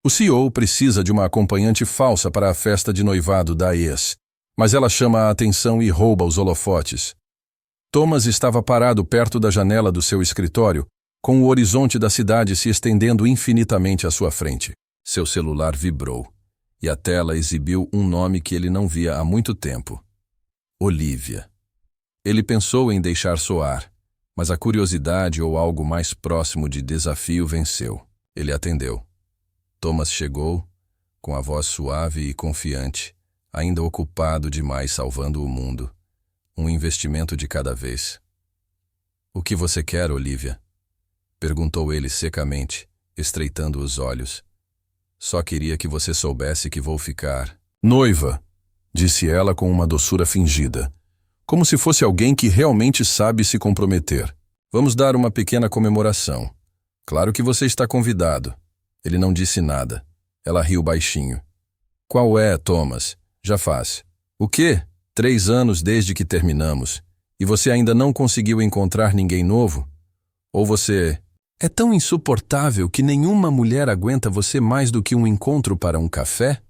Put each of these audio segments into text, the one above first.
O CEO precisa de uma acompanhante falsa para a festa de noivado da ex, mas ela chama a atenção e rouba os holofotes. Thomas estava parado perto da janela do seu escritório, com o horizonte da cidade se estendendo infinitamente à sua frente. Seu celular vibrou, e a tela exibiu um nome que ele não via há muito tempo. Olivia. Ele pensou em deixar soar, mas a curiosidade ou algo mais próximo de desafio venceu. Ele atendeu. Thomas chegou, com a voz suave e confiante, ainda ocupado demais salvando o mundo. Um investimento de cada vez. "O que você quer, Olivia?" perguntou ele secamente, estreitando os olhos. "Só queria que você soubesse que vou ficar." "Noiva", disse ela com uma doçura fingida, como se fosse alguém que realmente sabe se comprometer. "Vamos dar uma pequena comemoração. Claro que você está convidado." Ele não disse nada. Ela riu baixinho. "Qual é, Thomas? Já faz." "O quê? 3 anos desde que terminamos. E você ainda não conseguiu encontrar ninguém novo? Ou você é tão insuportável que nenhuma mulher aguenta você mais do que um encontro para um café?"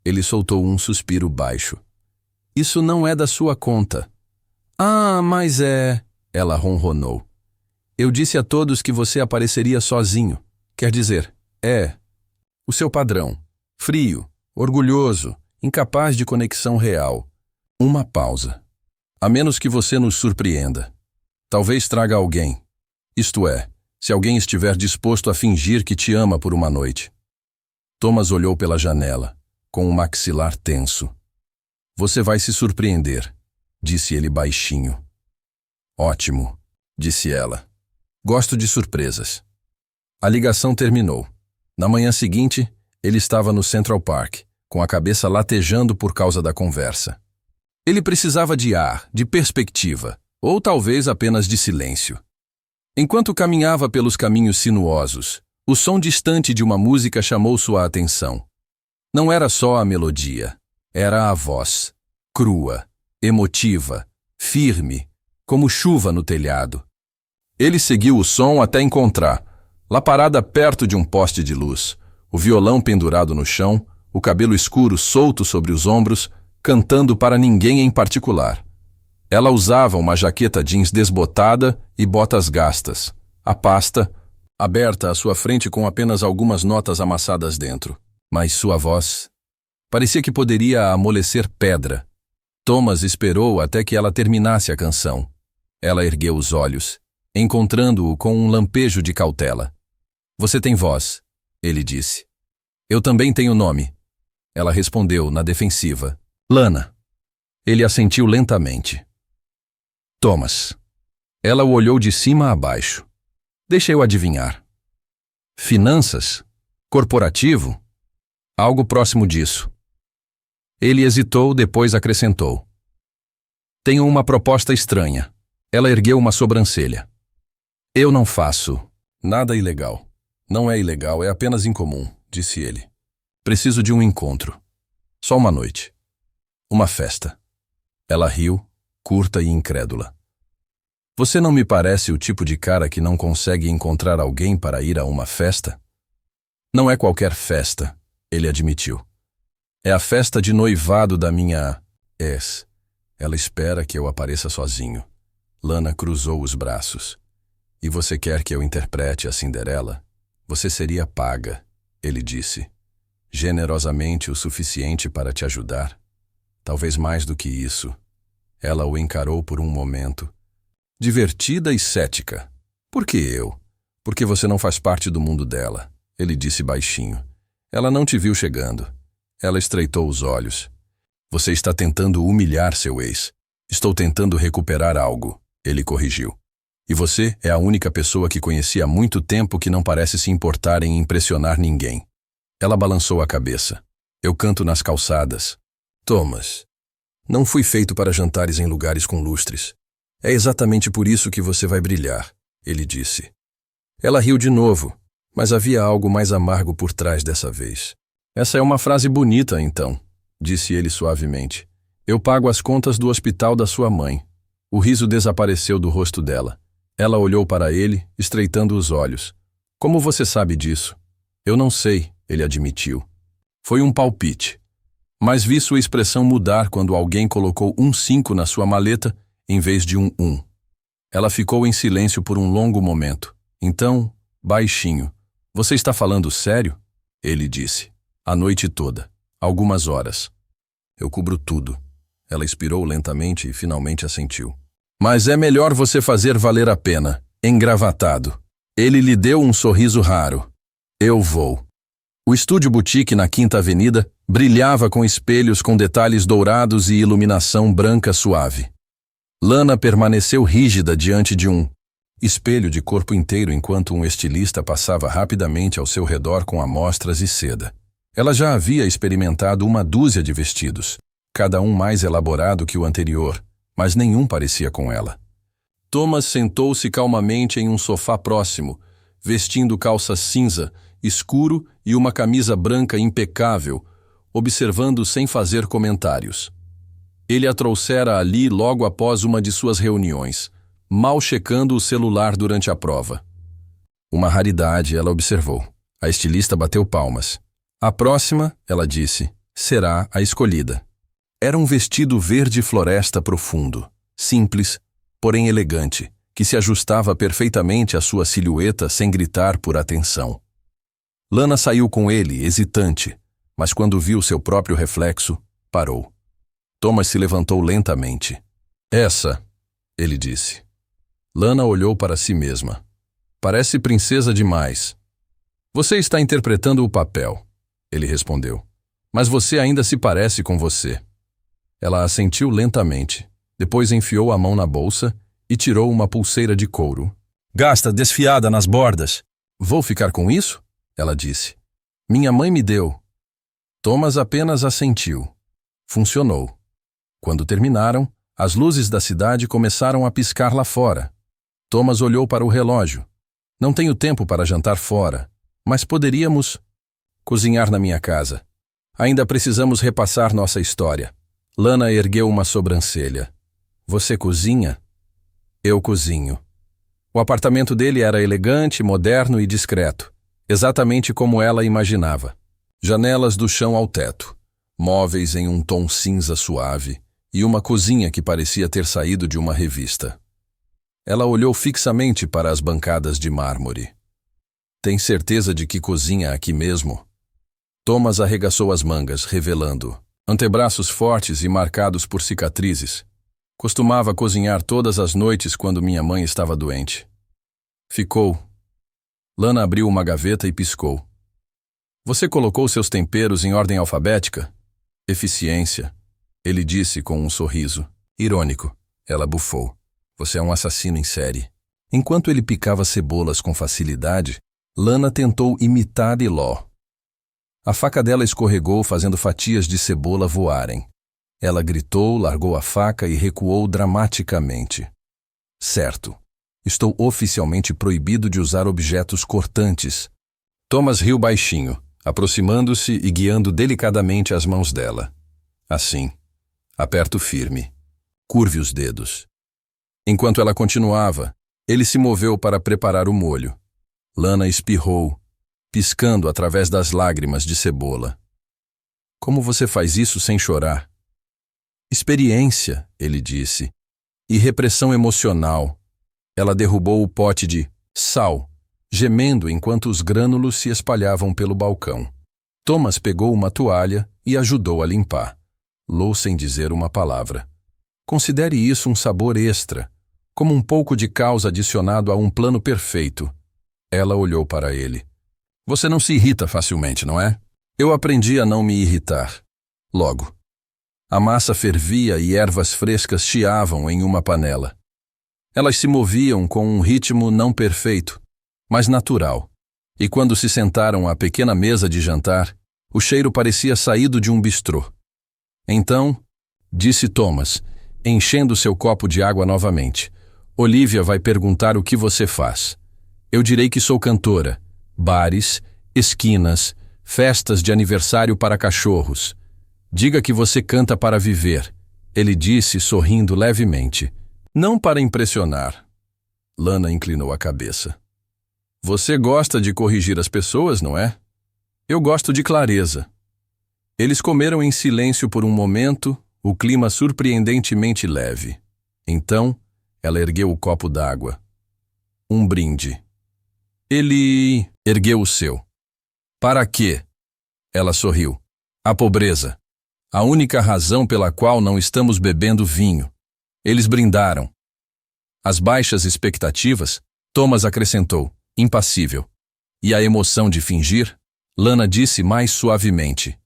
Ele soltou um suspiro baixo. "Isso não é da sua conta." "Ah, mas é..." Ela ronronou. "Eu disse a todos que você apareceria sozinho. Quer dizer, o seu padrão. Frio, orgulhoso, incapaz de conexão real." Uma pausa. "A menos que você nos surpreenda. Talvez traga alguém. Isto é, se alguém estiver disposto a fingir que te ama por uma noite." Thomas olhou pela janela, com o maxilar tenso. "Você vai se surpreender", disse ele baixinho. "Ótimo", disse ela. "Gosto de surpresas." A ligação terminou. Na manhã seguinte, ele estava no Central Park, com a cabeça latejando por causa da conversa. Ele precisava de ar, de perspectiva, ou talvez apenas de silêncio. Enquanto caminhava pelos caminhos sinuosos, o som distante de uma música chamou sua atenção. Não era só a melodia, era a voz, crua, emotiva, firme, como chuva no telhado. Ele seguiu o som até encontrar, lá parada perto de um poste de luz, o violão pendurado no chão, o cabelo escuro solto sobre os ombros, cantando para ninguém em particular. Ela usava uma jaqueta jeans desbotada e botas gastas, a pasta aberta à sua frente com apenas algumas notas amassadas dentro. Mas sua voz parecia que poderia amolecer pedra. Thomas esperou até que ela terminasse a canção. Ela ergueu os olhos, encontrando-o com um lampejo de cautela. "Você tem voz", ele disse. "Eu também tenho nome." Ela respondeu na defensiva. "Lana." Ele assentiu lentamente. "Thomas." Ela o olhou de cima a baixo. "Deixa eu adivinhar. Finanças? Corporativo? Algo próximo disso." Ele hesitou, depois acrescentou. "Tenho uma proposta estranha." Ela ergueu uma sobrancelha. "Eu não faço nada ilegal." "Não é ilegal, é apenas incomum", disse ele. "Preciso de um encontro. Só uma noite. Uma festa." Ela riu, curta e incrédula. "Você não me parece o tipo de cara que não consegue encontrar alguém para ir a uma festa?" "Não é qualquer festa", ele admitiu. "É a festa de noivado da minha ex. Ela espera que eu apareça sozinho." Lana cruzou os braços. "E você quer que eu interprete a Cinderela? Você seria paga", ele disse. "Generosamente o suficiente para te ajudar? Talvez mais do que isso." Ela o encarou por um momento. Divertida e cética. "Por que eu?" "Porque você não faz parte do mundo dela", ele disse baixinho. "Ela não te viu chegando." Ela estreitou os olhos. "Você está tentando humilhar seu ex." "Estou tentando recuperar algo", ele corrigiu. "E você é a única pessoa que conheci há muito tempo que não parece se importar em impressionar ninguém." Ela balançou a cabeça. "Eu canto nas calçadas." "Thomas, não fui feito para jantares em lugares com lustres. É exatamente por isso que você vai brilhar", ele disse. Ela riu de novo, mas havia algo mais amargo por trás dessa vez. "Essa é uma frase bonita, então", disse ele suavemente. "Eu pago as contas do hospital da sua mãe." O riso desapareceu do rosto dela. Ela olhou para ele, estreitando os olhos. "Como você sabe disso?" "Eu não sei", ele admitiu. Foi um palpite. Mas vi sua expressão mudar quando alguém colocou um 5 na sua maleta em vez de um 1. Ela ficou em silêncio por um longo momento. Então, baixinho, você está falando sério? Ele disse. A noite toda. Algumas horas. Eu cubro tudo. Ela expirou lentamente e finalmente assentiu. Mas é melhor você fazer valer a pena. Engravatado. Ele lhe deu um sorriso raro. Eu vou. O estúdio boutique na Quinta Avenida brilhava com espelhos com detalhes dourados e iluminação branca suave. Lana permaneceu rígida diante de um espelho de corpo inteiro enquanto um estilista passava rapidamente ao seu redor com amostras e seda. Ela já havia experimentado uma dúzia de vestidos, cada um mais elaborado que o anterior, mas nenhum parecia com ela. Thomas sentou-se calmamente em um sofá próximo, vestindo calça cinza, escuro e uma camisa branca impecável, observando sem fazer comentários. Ele a trouxera ali logo após uma de suas reuniões, mal checando o celular durante a prova. Uma raridade, ela observou. A estilista bateu palmas. A próxima, ela disse, será a escolhida. Era um vestido verde floresta profundo, simples, porém elegante, que se ajustava perfeitamente à sua silhueta sem gritar por atenção. Lana saiu com ele, hesitante, mas quando viu seu próprio reflexo, parou. Thomas se levantou lentamente. Essa, ele disse. Lana olhou para si mesma. Parece princesa demais. Você está interpretando o papel, ele respondeu. Mas você ainda se parece com você. Ela assentiu lentamente, depois enfiou a mão na bolsa e tirou uma pulseira de couro. Gasta desfiada nas bordas. Vou ficar com isso? Ela disse. Minha mãe me deu. Thomas apenas assentiu. Funcionou. Quando terminaram, as luzes da cidade começaram a piscar lá fora. Thomas olhou para o relógio. Não tenho tempo para jantar fora, mas poderíamos cozinhar na minha casa. Ainda precisamos repassar nossa história. Lana ergueu uma sobrancelha. Você cozinha? Eu cozinho. O apartamento dele era elegante, moderno e discreto, exatamente como ela imaginava. Janelas do chão ao teto, móveis em um tom cinza suave e uma cozinha que parecia ter saído de uma revista. Ela olhou fixamente para as bancadas de mármore. Tem certeza de que cozinha aqui mesmo? Thomas arregaçou as mangas, revelando antebraços fortes e marcados por cicatrizes. Costumava cozinhar todas as noites quando minha mãe estava doente. Ficou. Lana abriu uma gaveta e piscou. Você colocou seus temperos em ordem alfabética? Eficiência, ele disse com um sorriso. Irônico. Ela bufou. Você é um assassino em série. Enquanto ele picava cebolas com facilidade, Lana tentou imitar Liló. A faca dela escorregou, fazendo fatias de cebola voarem. Ela gritou, largou a faca e recuou dramaticamente. Certo. Estou oficialmente proibido de usar objetos cortantes. Thomas riu baixinho, aproximando-se e guiando delicadamente as mãos dela. Assim. Aperto firme. Curve os dedos. Enquanto ela continuava, ele se moveu para preparar o molho. Lana espirrou, piscando através das lágrimas de cebola. Como você faz isso sem chorar? Experiência, ele disse, e repressão emocional. Ela derrubou o pote de sal, gemendo enquanto os grânulos se espalhavam pelo balcão. Thomas pegou uma toalha e ajudou a limpar. Lou sem dizer uma palavra. Considere isso um sabor extra, como um pouco de caos adicionado a um plano perfeito. Ela olhou para ele. Você não se irrita facilmente, não é? Eu aprendi a não me irritar. Logo. A massa fervia e ervas frescas chiavam em uma panela. Elas se moviam com um ritmo não perfeito, mas natural. E quando se sentaram à pequena mesa de jantar, o cheiro parecia saído de um bistrô. Então, disse Thomas, enchendo seu copo de água novamente, Olivia vai perguntar o que você faz. Eu direi que sou cantora. Bares, esquinas, festas de aniversário para cachorros. Diga que você canta para viver, ele disse, sorrindo levemente. Não para impressionar. Lana inclinou a cabeça. Você gosta de corrigir as pessoas, não é? Eu gosto de clareza. Eles comeram em silêncio por um momento, o clima surpreendentemente leve. Então, ela ergueu o copo d'água. Um brinde. Ele ergueu o seu. Para quê? Ela sorriu. A pobreza. A única razão pela qual não estamos bebendo vinho. Eles brindaram. As baixas expectativas, Thomas acrescentou, impassível. E a emoção de fingir? Lana disse mais suavemente.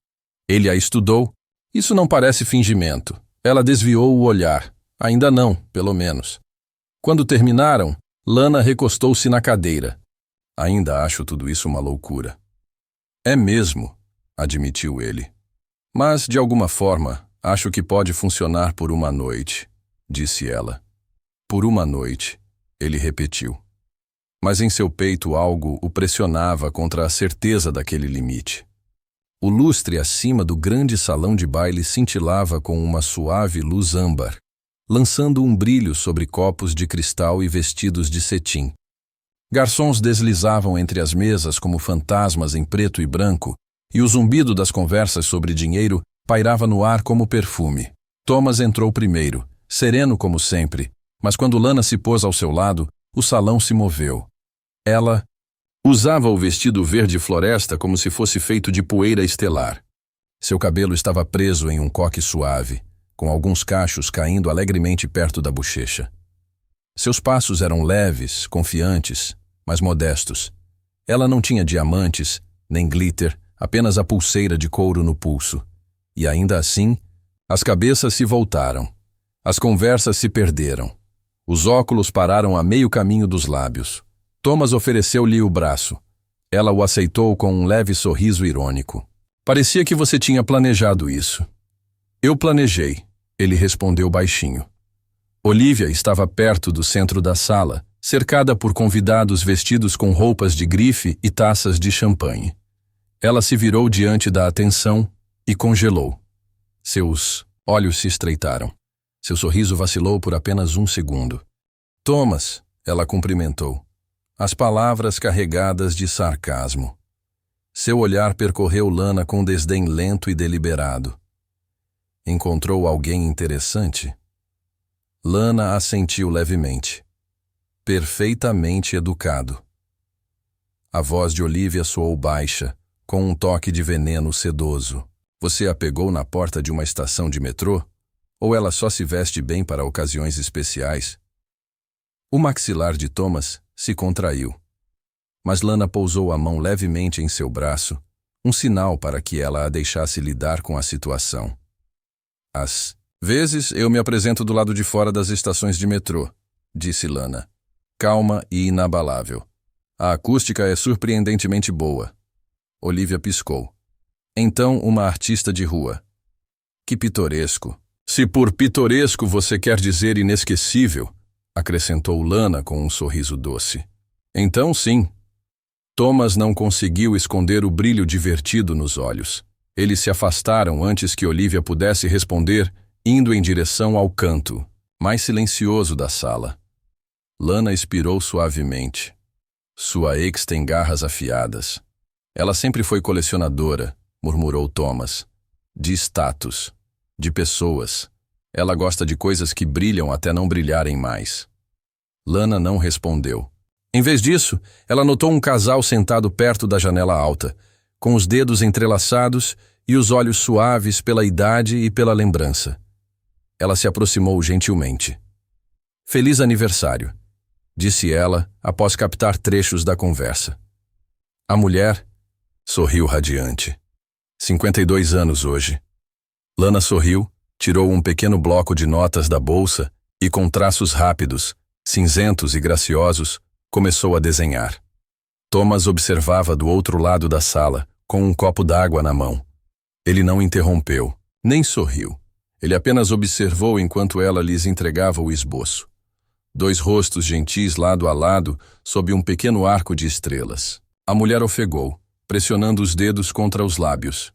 Ele a estudou. Isso não parece fingimento. Ela desviou o olhar. Ainda não, pelo menos. Quando terminaram, Lana recostou-se na cadeira. Ainda acho tudo isso uma loucura. É mesmo, admitiu ele. Mas, de alguma forma, acho que pode funcionar por uma noite, disse ela. Por uma noite, ele repetiu. Mas em seu peito algo o pressionava contra a certeza daquele limite. O lustre acima do grande salão de baile cintilava com uma suave luz âmbar, lançando um brilho sobre copos de cristal e vestidos de cetim. Garçons deslizavam entre as mesas como fantasmas em preto e branco, e o zumbido das conversas sobre dinheiro pairava no ar como perfume. Thomas entrou primeiro, sereno como sempre, mas quando Lana se pôs ao seu lado, o salão se moveu. Ela usava o vestido verde floresta como se fosse feito de poeira estelar. Seu cabelo estava preso em um coque suave, com alguns cachos caindo alegremente perto da bochecha. Seus passos eram leves, confiantes, mas modestos. Ela não tinha diamantes, nem glitter, apenas a pulseira de couro no pulso. E ainda assim, as cabeças se voltaram. As conversas se perderam. Os óculos pararam a meio caminho dos lábios. Thomas ofereceu-lhe o braço. Ela o aceitou com um leve sorriso irônico. Parecia que você tinha planejado isso. Eu planejei, ele respondeu baixinho. Olivia estava perto do centro da sala, cercada por convidados vestidos com roupas de grife e taças de champanhe. Ela se virou diante da atenção e congelou. Seus olhos se estreitaram. Seu sorriso vacilou por apenas um segundo. Thomas, ela cumprimentou. As palavras carregadas de sarcasmo. Seu olhar percorreu Lana com desdém lento e deliberado. Encontrou alguém interessante? Lana assentiu levemente. Perfeitamente educado. A voz de Olivia soou baixa, com um toque de veneno sedoso. Você a pegou na porta de uma estação de metrô? Ou ela só se veste bem para ocasiões especiais? O maxilar de Thomas se contraiu. Mas Lana pousou a mão levemente em seu braço, um sinal para que ela a deixasse lidar com a situação. Às vezes eu me apresento do lado de fora das estações de metrô, disse Lana, calma e inabalável. A acústica é surpreendentemente boa. Olivia piscou. Então uma artista de rua. Que pitoresco. Se por pitoresco você quer dizer inesquecível, acrescentou Lana com um sorriso doce. Então sim. Thomas não conseguiu esconder o brilho divertido nos olhos. Eles se afastaram antes que Olivia pudesse responder, indo em direção ao canto, mais silencioso da sala. Lana expirou suavemente. Sua ex tem garras afiadas. Ela sempre foi colecionadora, murmurou Thomas. De status, de pessoas. Ela gosta de coisas que brilham até não brilharem mais. Lana não respondeu. Em vez disso, ela notou um casal sentado perto da janela alta, com os dedos entrelaçados e os olhos suaves pela idade e pela lembrança. Ela se aproximou gentilmente. Feliz aniversário, disse ela após captar trechos da conversa. A mulher sorriu radiante. 52 anos hoje. Lana sorriu, tirou um pequeno bloco de notas da bolsa e, com traços rápidos, cinzentos e graciosos, começou a desenhar. Thomas observava do outro lado da sala, com um copo d'água na mão. Ele não interrompeu, nem sorriu. Ele apenas observou enquanto ela lhes entregava o esboço. 2 rostos gentis lado a lado, sob um pequeno arco de estrelas. A mulher ofegou, pressionando os dedos contra os lábios.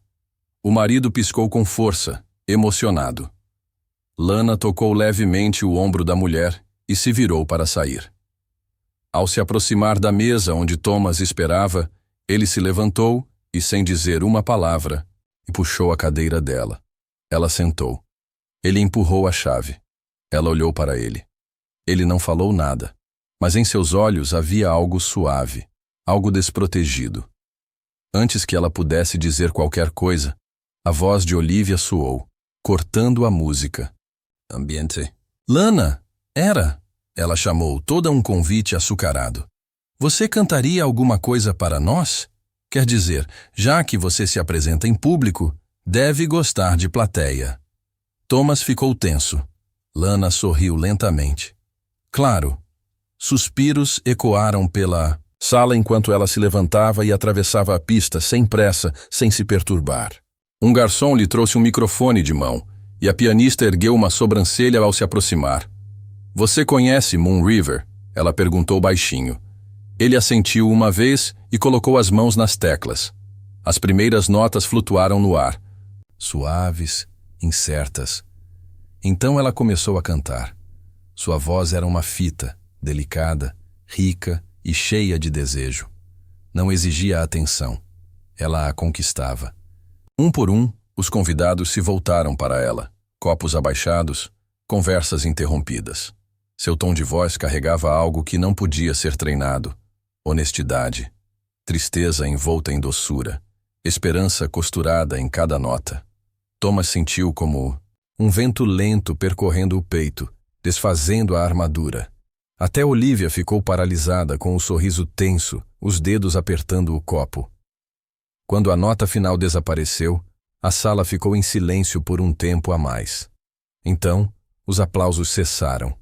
O marido piscou com força, emocionado. Lana tocou levemente o ombro da mulher e se virou para sair. Ao se aproximar da mesa onde Thomas esperava, ele se levantou e sem dizer uma palavra, e puxou a cadeira dela. Ela sentou. Ele empurrou a chave. Ela olhou para ele. Ele não falou nada, mas em seus olhos havia algo suave, algo desprotegido. Antes que ela pudesse dizer qualquer coisa, a voz de Olivia soou, cortando a música. Ambiente. Lana, era! Ela chamou, toda um convite açucarado. Você cantaria alguma coisa para nós? Quer dizer, já que você se apresenta em público, deve gostar de plateia. Thomas ficou tenso. Lana sorriu lentamente. Claro. Suspiros ecoaram pela sala enquanto ela se levantava e atravessava a pista sem pressa, sem se perturbar. Um garçom lhe trouxe um microfone de mão, e a pianista ergueu uma sobrancelha ao se aproximar. Você conhece Moon River? Ela perguntou baixinho. Ele assentiu uma vez e colocou as mãos nas teclas. As primeiras notas flutuaram no ar, suaves, incertas. Então ela começou a cantar. Sua voz era uma fita, delicada, rica e cheia de desejo. Não exigia atenção. Ela a conquistava. Um por um, os convidados se voltaram para ela, copos abaixados, conversas interrompidas. Seu tom de voz carregava algo que não podia ser treinado. Honestidade, tristeza envolta em doçura, esperança costurada em cada nota. Thomas sentiu como um vento lento percorrendo o peito, desfazendo a armadura. Até Olivia ficou paralisada com o sorriso tenso, os dedos apertando o copo. Quando a nota final desapareceu, a sala ficou em silêncio por um tempo a mais. Então, os aplausos cessaram.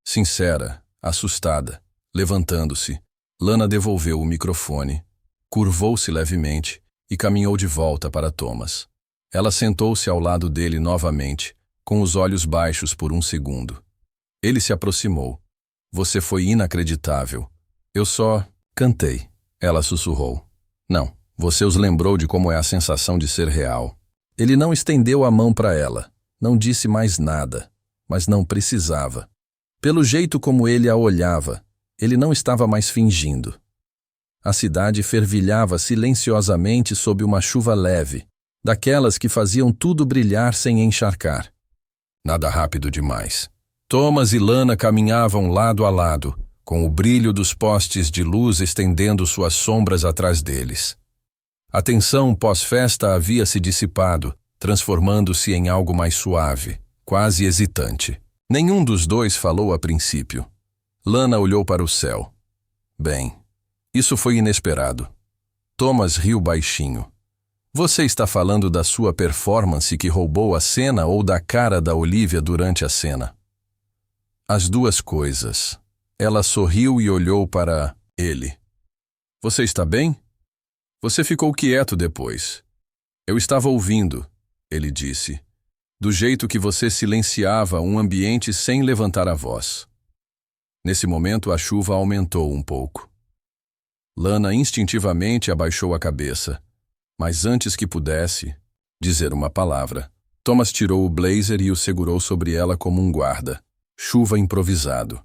Sincera, assustada, levantando-se, Lana devolveu o microfone, curvou-se levemente e caminhou de volta para Thomas. Ela sentou-se ao lado dele novamente, com os olhos baixos por um segundo. Ele se aproximou. Você foi inacreditável. Eu só cantei. Ela sussurrou. Não, você os lembrou de como é a sensação de ser real. Ele não estendeu a mão para ela. Não disse mais nada, mas não precisava. Pelo jeito como ele a olhava, ele não estava mais fingindo. A cidade fervilhava silenciosamente sob uma chuva leve, daquelas que faziam tudo brilhar sem encharcar. Nada rápido demais. Thomas e Lana caminhavam lado a lado, com o brilho dos postes de luz estendendo suas sombras atrás deles. A tensão pós-festa havia se dissipado, transformando-se em algo mais suave, quase hesitante. Nenhum dos dois falou a princípio. Lana olhou para o céu. Bem, isso foi inesperado. Thomas riu baixinho. Você está falando da sua performance que roubou a cena ou da cara da Olivia durante a cena? As duas coisas. Ela sorriu e olhou para ele. Você está bem? Você ficou quieto depois. Eu estava ouvindo, ele disse, do jeito que você silenciava um ambiente sem levantar a voz. Nesse momento a chuva aumentou um pouco. Lana instintivamente abaixou a cabeça, mas antes que pudesse dizer uma palavra, Thomas tirou o blazer e o segurou sobre ela como um guarda. Chuva improvisado.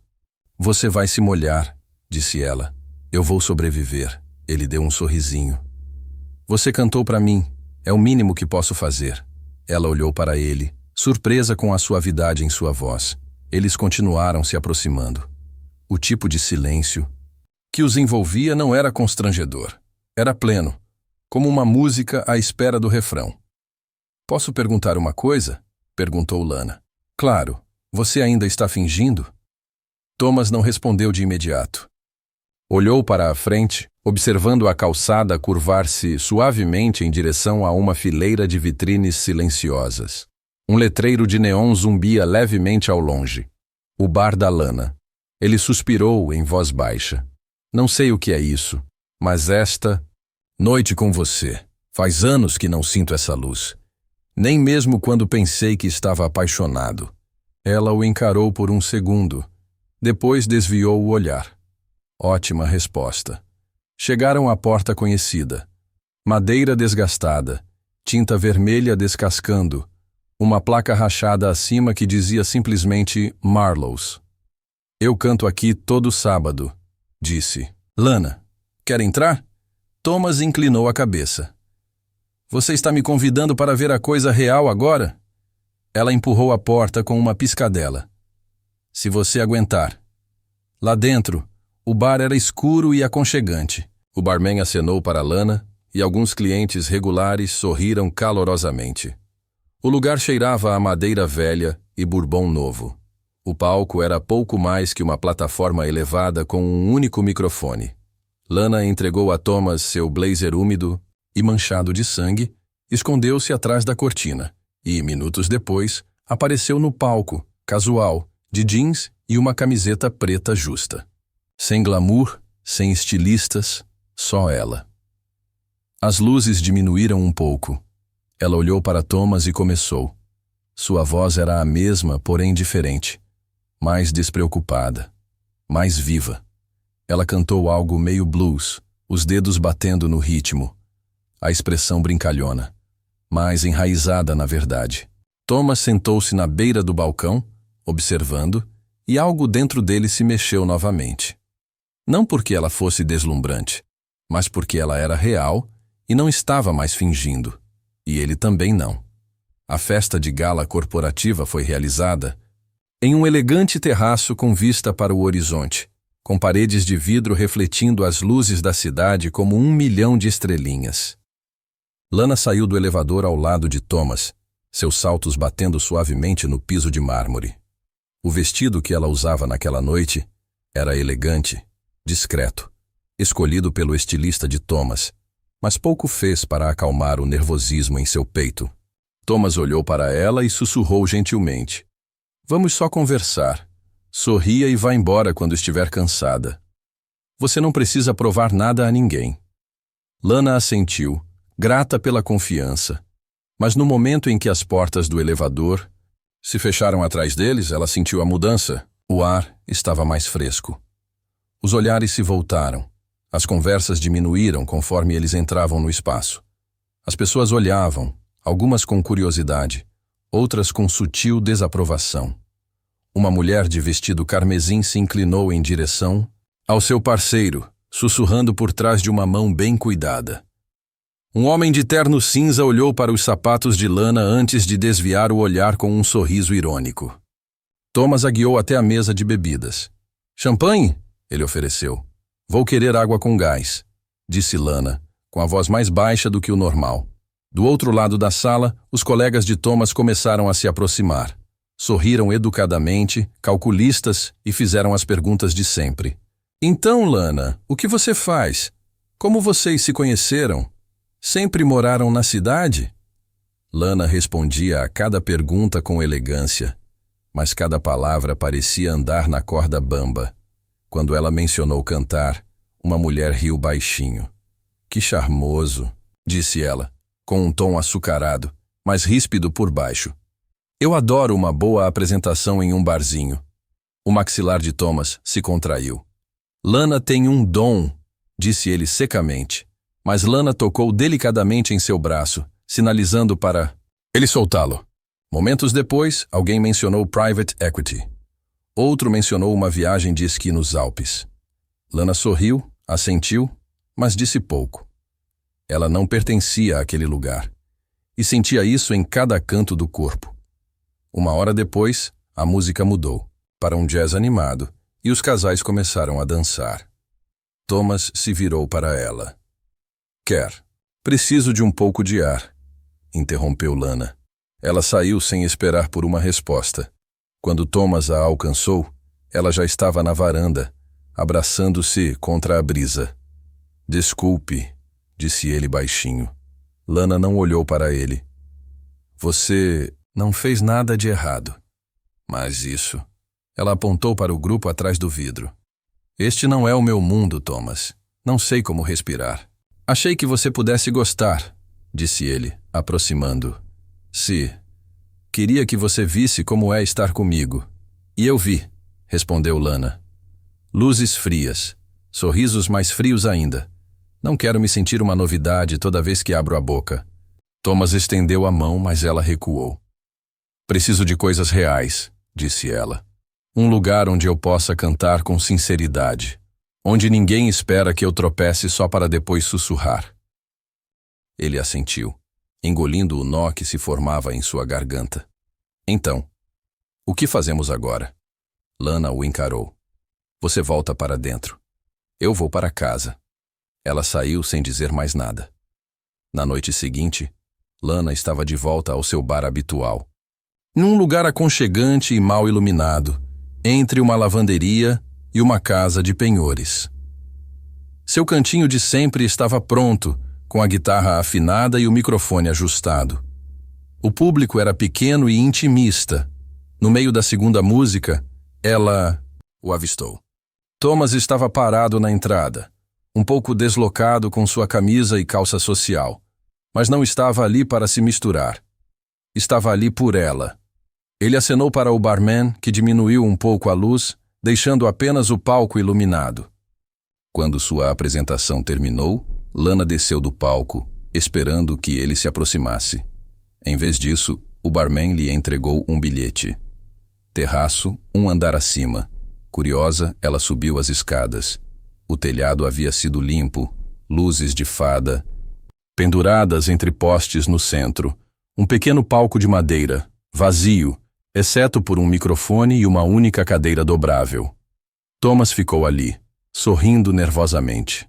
Você vai se molhar, disse ela. Eu vou sobreviver. Ele deu um sorrisinho. Você cantou para mim. É o mínimo que posso fazer. Ela olhou para ele, surpresa com a suavidade em sua voz. Eles continuaram se aproximando. O tipo de silêncio que os envolvia não era constrangedor. Era pleno, como uma música à espera do refrão. Posso perguntar uma coisa? Perguntou Lana. Claro. Você ainda está fingindo? Thomas não respondeu de imediato. Olhou para a frente, observando a calçada curvar-se suavemente em direção a uma fileira de vitrines silenciosas. Um letreiro de neon zumbia levemente ao longe. O bar da Lana. Ele suspirou em voz baixa. Não sei o que é isso, mas esta noite com você. Faz anos que não sinto essa luz. Nem mesmo quando pensei que estava apaixonado. Ela o encarou por um segundo. Depois desviou o olhar. Ótima resposta. Chegaram à porta conhecida. Madeira desgastada, tinta vermelha descascando, uma placa rachada acima que dizia simplesmente Marlowe's. Eu canto aqui todo sábado, disse. Lana, quer entrar? Thomas inclinou a cabeça. Você está me convidando para ver a coisa real agora? Ela empurrou a porta com uma piscadela. Se você aguentar. Lá dentro, o bar era escuro e aconchegante. O barman acenou para Lana e alguns clientes regulares sorriram calorosamente. O lugar cheirava a madeira velha e bourbon novo. O palco era pouco mais que uma plataforma elevada com um único microfone. Lana entregou a Thomas seu blazer úmido e manchado de sangue, escondeu-se atrás da cortina e, minutos depois, apareceu no palco, casual, de jeans e uma camiseta preta justa. Sem glamour, sem estilistas, só ela. As luzes diminuíram um pouco. Ela olhou para Thomas e começou. Sua voz era a mesma, porém diferente. Mais despreocupada, mais viva. Ela cantou algo meio blues, os dedos batendo no ritmo. A expressão brincalhona, mais enraizada na verdade. Thomas sentou-se na beira do balcão, observando, e algo dentro dele se mexeu novamente. Não porque ela fosse deslumbrante, mas porque ela era real e não estava mais fingindo. E ele também não. A festa de gala corporativa foi realizada em um elegante terraço com vista para o horizonte, com paredes de vidro refletindo as luzes da cidade como 1 milhão de estrelinhas. Lana saiu do elevador ao lado de Thomas, seus saltos batendo suavemente no piso de mármore. O vestido que ela usava naquela noite era elegante, discreto, escolhido pelo estilista de Thomas, mas pouco fez para acalmar o nervosismo em seu peito. Thomas olhou para ela e sussurrou gentilmente. Vamos só conversar. Sorria e vá embora quando estiver cansada. Você não precisa provar nada a ninguém. Lana assentiu, grata pela confiança. Mas no momento em que as portas do elevador se fecharam atrás deles, ela sentiu a mudança. O ar estava mais fresco. Os olhares se voltaram. As conversas diminuíram conforme eles entravam no espaço. As pessoas olhavam, algumas com curiosidade, outras com sutil desaprovação. Uma mulher de vestido carmesim se inclinou em direção ao seu parceiro, sussurrando por trás de uma mão bem cuidada. Um homem de terno cinza olhou para os sapatos de Lana antes de desviar o olhar com um sorriso irônico. Thomas a guiou até a mesa de bebidas. Champanhe? Ele ofereceu. Vou querer água com gás, disse Lana, com a voz mais baixa do que o normal. Do outro lado da sala, os colegas de Thomas começaram a se aproximar. Sorriram educadamente, calculistas, e fizeram as perguntas de sempre. Então, Lana, o que você faz? Como vocês se conheceram? Sempre moraram na cidade? Lana respondia a cada pergunta com elegância, mas cada palavra parecia andar na corda bamba. Quando ela mencionou cantar, uma mulher riu baixinho. Que charmoso, disse ela, com um tom açucarado, mas ríspido por baixo. Eu adoro uma boa apresentação em um barzinho. O maxilar de Thomas se contraiu. Lana tem um dom, disse ele secamente, mas Lana tocou delicadamente em seu braço, sinalizando para ele soltá-lo. Momentos depois, alguém mencionou private equity. Outro mencionou uma viagem de esqui nos Alpes. Lana sorriu, assentiu, mas disse pouco. Ela não pertencia àquele lugar, e sentia isso em cada canto do corpo. Uma hora depois, a música mudou, para um jazz animado, e os casais começaram a dançar. Thomas se virou para ela. Quer? Preciso de um pouco de ar, interrompeu Lana. Ela saiu sem esperar por uma resposta. Quando Thomas a alcançou, ela já estava na varanda, abraçando-se contra a brisa. Desculpe, disse ele baixinho. Lana não olhou para ele. Você não fez nada de errado. Mas isso... Ela apontou para o grupo atrás do vidro. Este não é o meu mundo, Thomas. Não sei como respirar. Achei que você pudesse gostar, disse ele, aproximando. Se... Queria que você visse como é estar comigo. E eu vi, respondeu Lana. Luzes frias, sorrisos mais frios ainda. Não quero me sentir uma novidade toda vez que abro a boca. Thomas estendeu a mão, mas ela recuou. Preciso de coisas reais, disse ela. Um lugar onde eu possa cantar com sinceridade. Onde ninguém espera que eu tropece só para depois sussurrar. Ele assentiu. engolindo o nó que se formava em sua garganta. Então, o que fazemos agora? Lana o encarou. Você volta para dentro. Eu vou para casa. Ela saiu sem dizer mais nada. Na noite seguinte, Lana estava de volta ao seu bar habitual. Num lugar aconchegante e mal iluminado, entre uma lavanderia e uma casa de penhores. Seu cantinho de sempre estava pronto, com a guitarra afinada e o microfone ajustado. O público era pequeno e intimista. No meio da segunda música, ela o avistou. Thomas estava parado na entrada, um pouco deslocado com sua camisa e calça social, mas não estava ali para se misturar. Estava ali por ela. Ele acenou para o barman, que diminuiu um pouco a luz, deixando apenas o palco iluminado. Quando sua apresentação terminou, Lana desceu do palco, esperando que ele se aproximasse. Em vez disso, o barman lhe entregou um bilhete. Terraço, um andar acima. Curiosa, ela subiu as escadas. O telhado havia sido limpo, luzes de fada, penduradas entre postes no centro. Um pequeno palco de madeira, vazio, exceto por um microfone e uma única cadeira dobrável. Thomas ficou ali, sorrindo nervosamente.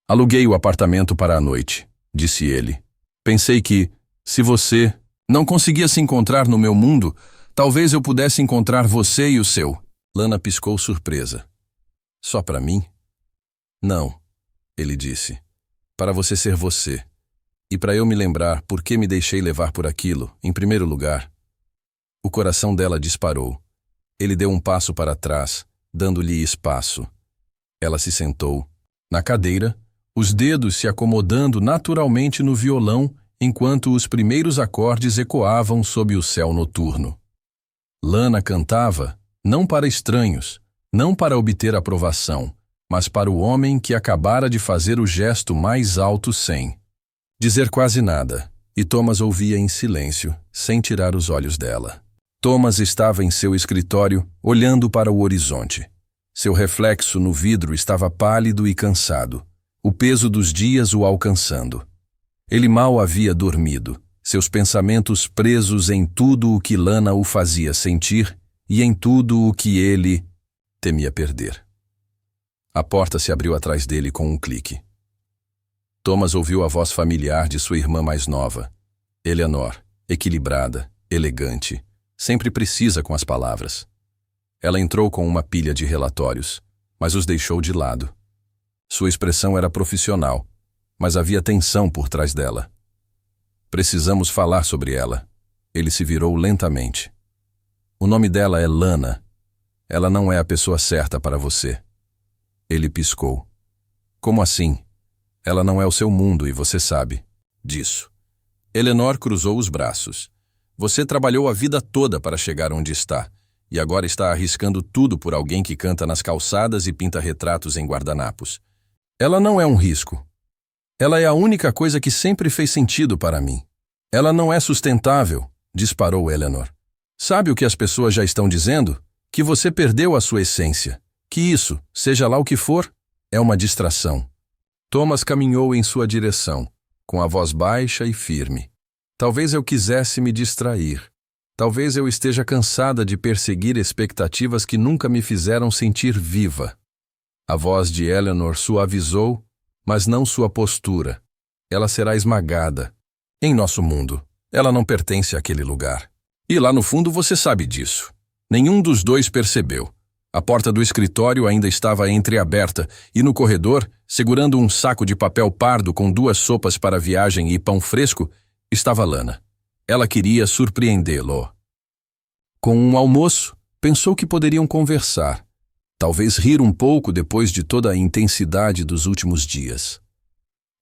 Aluguei o apartamento para a noite, disse ele. Pensei que, se você não conseguia se encontrar no meu mundo, talvez eu pudesse encontrar você e o seu. Lana piscou surpresa. Só para mim? Não, ele disse. Para você ser você. E para eu me lembrar por que me deixei levar por aquilo, em primeiro lugar. O coração dela disparou. Ele deu um passo para trás, dando-lhe espaço. Ela se sentou, na cadeira, os dedos se acomodando naturalmente no violão enquanto os primeiros acordes ecoavam sob o céu noturno. Lana cantava, não para estranhos, não para obter aprovação, mas para o homem que acabara de fazer o gesto mais alto sem dizer quase nada, e Thomas ouvia em silêncio, sem tirar os olhos dela. Thomas estava em seu escritório, olhando para o horizonte. Seu reflexo no vidro estava pálido e cansado, o peso dos dias o alcançando. Ele mal havia dormido, seus pensamentos presos em tudo o que Lana o fazia sentir e em tudo o que ele temia perder. A porta se abriu atrás dele com um clique. Thomas ouviu a voz familiar de sua irmã mais nova. Eleanor, equilibrada, elegante, sempre precisa com as palavras. Ela entrou com uma pilha de relatórios, mas os deixou de lado. Sua expressão era profissional, mas havia tensão por trás dela. Precisamos falar sobre ela. Ele se virou lentamente. O nome dela é Lana. Ela não é a pessoa certa para você. Ele piscou. Como assim? Ela não é o seu mundo e você sabe disso. Eleanor cruzou os braços. Você trabalhou a vida toda para chegar onde está, e agora está arriscando tudo por alguém que canta nas calçadas e pinta retratos em guardanapos. Ela não é um risco. Ela é a única coisa que sempre fez sentido para mim. Ela não é sustentável, disparou Eleanor. Sabe o que as pessoas já estão dizendo? Que você perdeu a sua essência. Que isso, seja lá o que for, é uma distração. Thomas caminhou em sua direção, com a voz baixa e firme. Talvez eu quisesse me distrair. Talvez eu esteja cansada de perseguir expectativas que nunca me fizeram sentir viva. A voz de Eleanor suavizou, mas não sua postura. Ela será esmagada. Em nosso mundo, ela não pertence àquele lugar. E lá no fundo você sabe disso. Nenhum dos dois percebeu. A porta do escritório ainda estava entreaberta e no corredor, segurando um saco de papel pardo com 2 sopas para viagem e pão fresco, estava Lana. Ela queria surpreendê-lo. Com um almoço, pensou que poderiam conversar. Talvez rir um pouco depois de toda a intensidade dos últimos dias.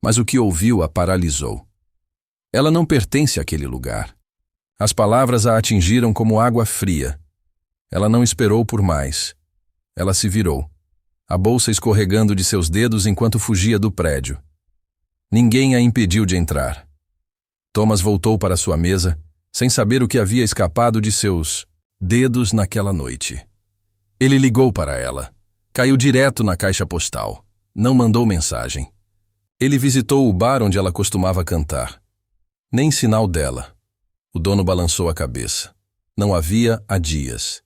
Mas o que ouviu a paralisou. Ela não pertence àquele lugar. As palavras a atingiram como água fria. Ela não esperou por mais. Ela se virou, a bolsa escorregando de seus dedos enquanto fugia do prédio. Ninguém a impediu de entrar. Thomas voltou para sua mesa, sem saber o que havia escapado de seus dedos naquela noite. Ele ligou para ela. Caiu direto na caixa postal. Não mandou mensagem. Ele visitou o bar onde ela costumava cantar. Nem sinal dela. O dono balançou a cabeça. Não havia há dias.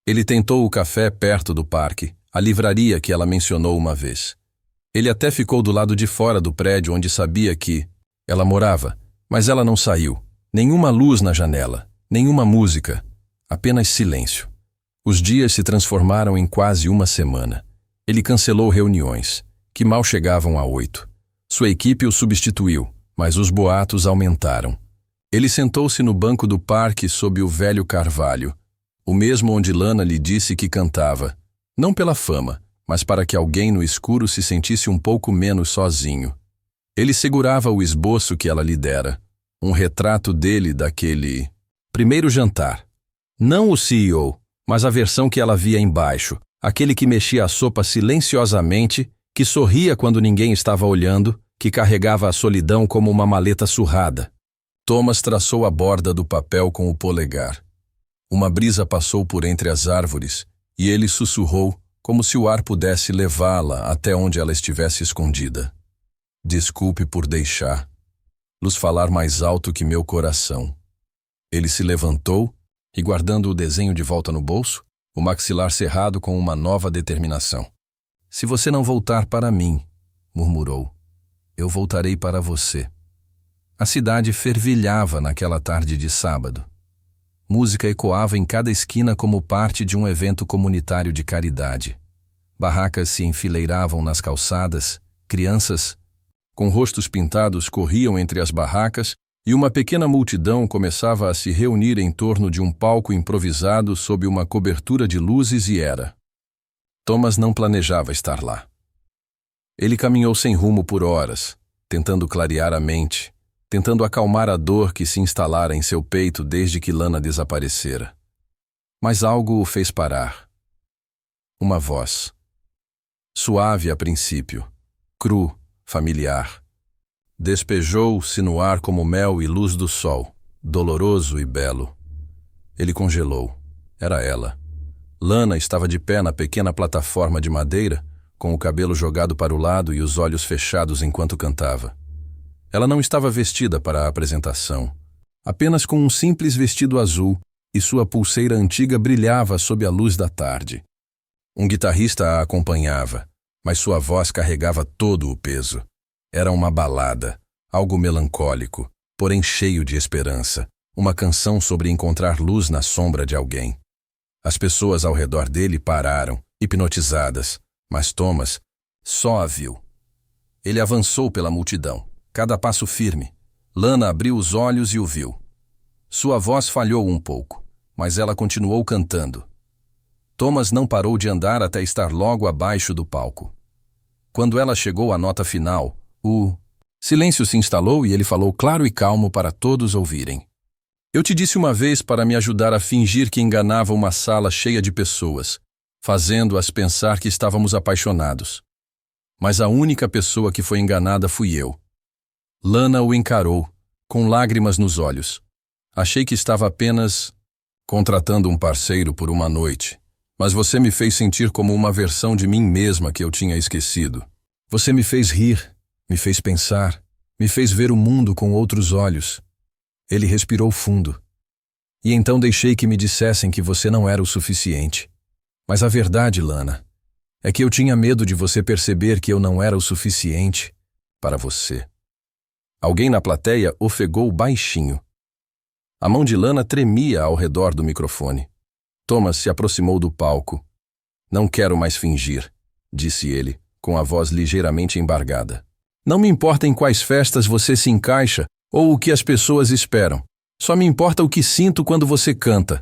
Ele tentou o café perto do parque, a livraria que ela mencionou uma vez. Ele até ficou do lado de fora do prédio onde sabia que ela morava, mas ela não saiu. Nenhuma luz na janela, nenhuma música, apenas silêncio. Os dias se transformaram em quase uma semana. Ele cancelou reuniões, que mal chegavam a 8. Sua equipe o substituiu, mas os boatos aumentaram. Ele sentou-se no banco do parque sob o velho carvalho, o mesmo onde Lana lhe disse que cantava, não pela fama, mas para que alguém no escuro se sentisse um pouco menos sozinho. Ele segurava o esboço que ela lhe dera, um retrato dele daquele primeiro jantar. Não o CEO, mas a versão que ela via embaixo, aquele que mexia a sopa silenciosamente, que sorria quando ninguém estava olhando, que carregava a solidão como uma maleta surrada. Thomas traçou a borda do papel com o polegar. Uma brisa passou por entre as árvores, e ele sussurrou, como se o ar pudesse levá-la até onde ela estivesse escondida. Desculpe por deixar-los falar mais alto que meu coração. Ele se levantou e, guardando o desenho de volta no bolso, o maxilar cerrado com uma nova determinação. Se você não voltar para mim, murmurou, eu voltarei para você. A cidade fervilhava naquela tarde de sábado. Música ecoava em cada esquina como parte de um evento comunitário de caridade. Barracas se enfileiravam nas calçadas, crianças, com rostos pintados, corriam entre as barracas e uma pequena multidão começava a se reunir em torno de um palco improvisado sob uma cobertura de luzes e era. Thomas não planejava estar lá. Ele caminhou sem rumo por horas, tentando clarear a mente, tentando acalmar a dor que se instalara em seu peito desde que Lana desaparecera. Mas algo o fez parar. Uma voz. Suave a princípio, cru, familiar. Despejou-se no ar como mel e luz do sol, doloroso e belo. Ele congelou. Era ela. Lana estava de pé na pequena plataforma de madeira, com o cabelo jogado para o lado e os olhos fechados enquanto cantava. Ela não estava vestida para a apresentação, apenas com um simples vestido azul, e sua pulseira antiga brilhava sob a luz da tarde. Um guitarrista a acompanhava, mas sua voz carregava todo o peso. Era uma balada, algo melancólico, porém cheio de esperança, uma canção sobre encontrar luz na sombra de alguém. As pessoas ao redor dele pararam, hipnotizadas, mas Thomas só a viu. Ele avançou pela multidão, cada passo firme. Lana abriu os olhos e o viu. Sua voz falhou um pouco, mas ela continuou cantando. Thomas não parou de andar até estar logo abaixo do palco. Quando ela chegou à nota final, o silêncio se instalou e ele falou claro e calmo para todos ouvirem. Eu te disse uma vez para me ajudar a fingir que enganava uma sala cheia de pessoas, fazendo-as pensar que estávamos apaixonados. Mas a única pessoa que foi enganada fui eu. Lana o encarou, com lágrimas nos olhos. Achei que estava apenas contratando um parceiro por uma noite, mas você me fez sentir como uma versão de mim mesma que eu tinha esquecido. Você me fez rir, me fez pensar, me fez ver o mundo com outros olhos. Ele respirou fundo. E então deixei que me dissessem que você não era o suficiente. Mas a verdade, Lana, é que eu tinha medo de você perceber que eu não era o suficiente para você. Alguém na plateia ofegou baixinho. A mão de Lana tremia ao redor do microfone. Thomas se aproximou do palco. Não quero mais fingir, disse ele, com a voz ligeiramente embargada. Não me importa em quais festas você se encaixa ou o que as pessoas esperam. Só me importa o que sinto quando você canta.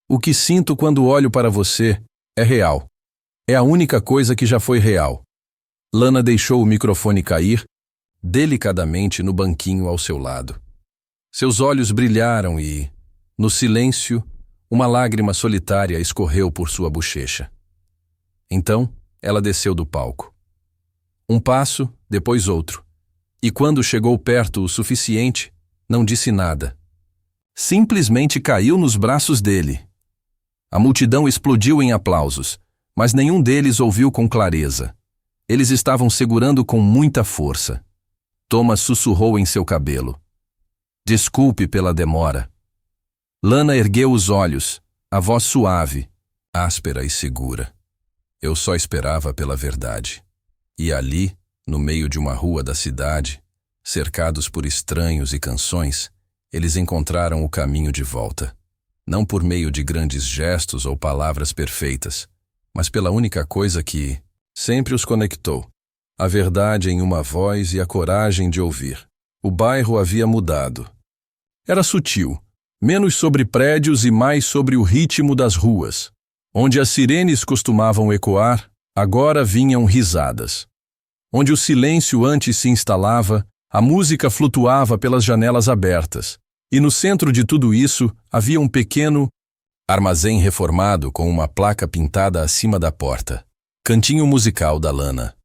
O que sinto quando olho para você é real. É a única coisa que já foi real. Lana deixou o microfone cair, delicadamente no banquinho ao seu lado. Seus olhos brilharam e, no silêncio, uma lágrima solitária escorreu por sua bochecha. Então, ela desceu do palco. Um passo, depois outro. E quando chegou perto o suficiente, não disse nada. Simplesmente caiu nos braços dele. A multidão explodiu em aplausos, mas nenhum deles ouviu com clareza. Eles estavam segurando com muita força. Thomas sussurrou em seu cabelo. Desculpe pela demora. Lana ergueu os olhos, a voz suave, áspera e segura. Eu só esperava pela verdade. E ali, no meio de uma rua da cidade, cercados por estranhos e canções, eles encontraram o caminho de volta. Não por meio de grandes gestos ou palavras perfeitas, mas pela única coisa que sempre os conectou: a verdade em uma voz e a coragem de ouvir. O bairro havia mudado. Era sutil, menos sobre prédios e mais sobre o ritmo das ruas. Onde as sirenes costumavam ecoar, agora vinham risadas. Onde o silêncio antes se instalava, a música flutuava pelas janelas abertas. E no centro de tudo isso havia um pequeno armazém reformado com uma placa pintada acima da porta. Cantinho musical da Lana.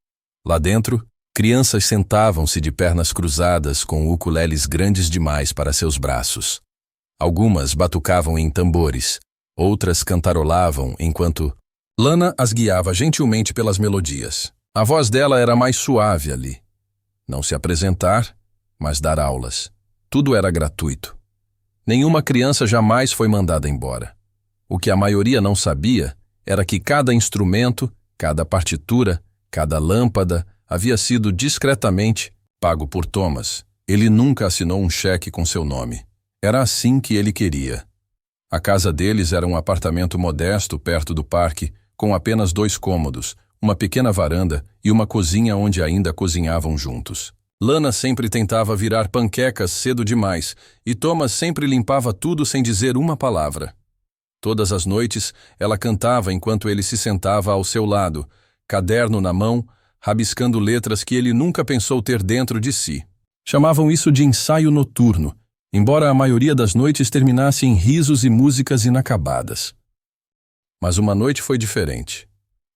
Lá dentro, crianças sentavam-se de pernas cruzadas com ukuleles grandes demais para seus braços. Algumas batucavam em tambores, outras cantarolavam enquanto Lana as guiava gentilmente pelas melodias. A voz dela era mais suave ali. Não se apresentar, mas dar aulas. Tudo era gratuito. Nenhuma criança jamais foi mandada embora. O que a maioria não sabia era que cada instrumento, cada partitura, cada lâmpada havia sido discretamente pago por Thomas. Ele nunca assinou um cheque com seu nome. Era assim que ele queria. A casa deles era um apartamento modesto perto do parque, com apenas 2 cômodos, uma pequena varanda e uma cozinha onde ainda cozinhavam juntos. Lana sempre tentava virar panquecas cedo demais, e Thomas sempre limpava tudo sem dizer uma palavra. Todas as noites, ela cantava enquanto ele se sentava ao seu lado, caderno na mão, rabiscando letras que ele nunca pensou ter dentro de si. Chamavam isso de ensaio noturno, embora a maioria das noites terminasse em risos e músicas inacabadas. Mas uma noite foi diferente.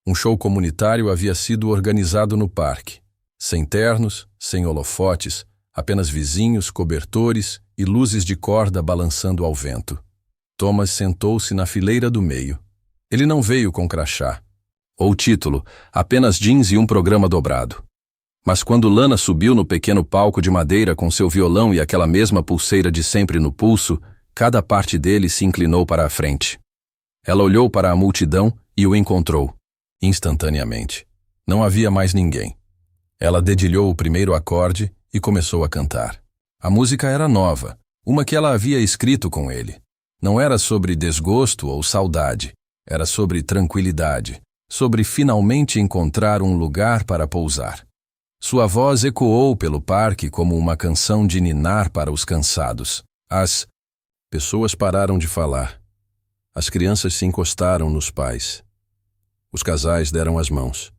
Um show comunitário havia sido organizado no parque. Sem ternos, sem holofotes, apenas vizinhos, cobertores e luzes de corda balançando ao vento. Thomas sentou-se na fileira do meio. Ele não veio com crachá, ou título, apenas jeans e um programa dobrado. Mas quando Lana subiu no pequeno palco de madeira com seu violão e aquela mesma pulseira de sempre no pulso, cada parte dele se inclinou para a frente. Ela olhou para a multidão e o encontrou, instantaneamente. Não havia mais ninguém. Ela dedilhou o primeiro acorde e começou a cantar. A música era nova, uma que ela havia escrito com ele. Não era sobre desgosto ou saudade, era sobre tranquilidade, sobre finalmente encontrar um lugar para pousar. Sua voz ecoou pelo parque como uma canção de ninar para os cansados. As pessoas pararam de falar. As crianças se encostaram nos pais. Os casais deram as mãos.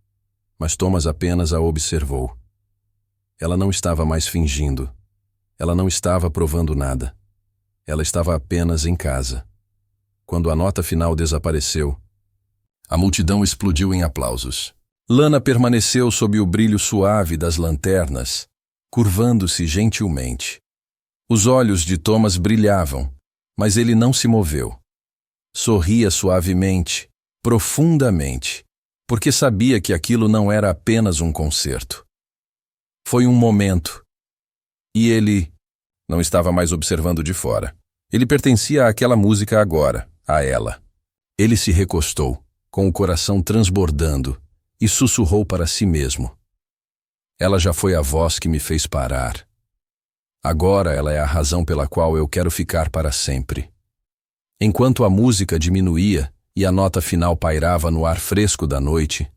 Mas Thomas apenas a observou. Ela não estava mais fingindo. Ela não estava provando nada. Ela estava apenas em casa. Quando a nota final desapareceu, a multidão explodiu em aplausos. Lana permaneceu sob o brilho suave das lanternas, curvando-se gentilmente. Os olhos de Thomas brilhavam, mas ele não se moveu. Sorria suavemente, profundamente, porque sabia que aquilo não era apenas um concerto. Foi um momento. E ele não estava mais observando de fora. Ele pertencia àquela música agora, a ela. Ele se recostou, com o coração transbordando, e sussurrou para si mesmo. Ela já foi a voz que me fez parar. Agora ela é a razão pela qual eu quero ficar para sempre. Enquanto a música diminuía e a nota final pairava no ar fresco da noite,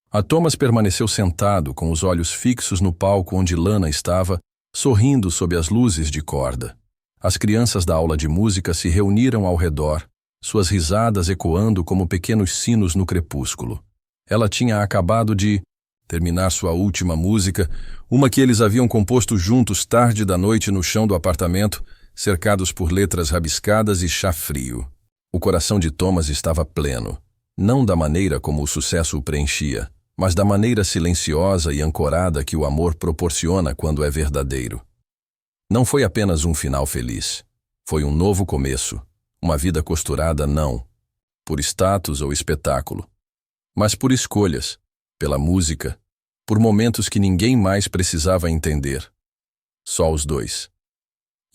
a Thomas permaneceu sentado com os olhos fixos no palco onde Lana estava, sorrindo sob as luzes de corda. As crianças da aula de música se reuniram ao redor, suas risadas ecoando como pequenos sinos no crepúsculo. Ela tinha acabado de terminar sua última música, uma que eles haviam composto juntos tarde da noite no chão do apartamento, cercados por letras rabiscadas e chá frio. O coração de Thomas estava pleno, não da maneira como o sucesso o preenchia, mas da maneira silenciosa e ancorada que o amor proporciona quando é verdadeiro. Não foi apenas um final feliz, foi um novo começo, uma vida costurada não por status ou espetáculo, mas por escolhas, pela música, por momentos que ninguém mais precisava entender. Só os dois.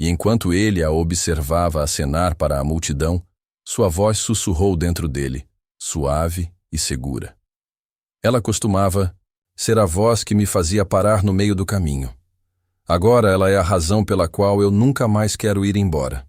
E enquanto ele a observava acenar para a multidão, sua voz sussurrou dentro dele, suave e segura. Ela costumava ser a voz que me fazia parar no meio do caminho. Agora ela é a razão pela qual eu nunca mais quero ir embora.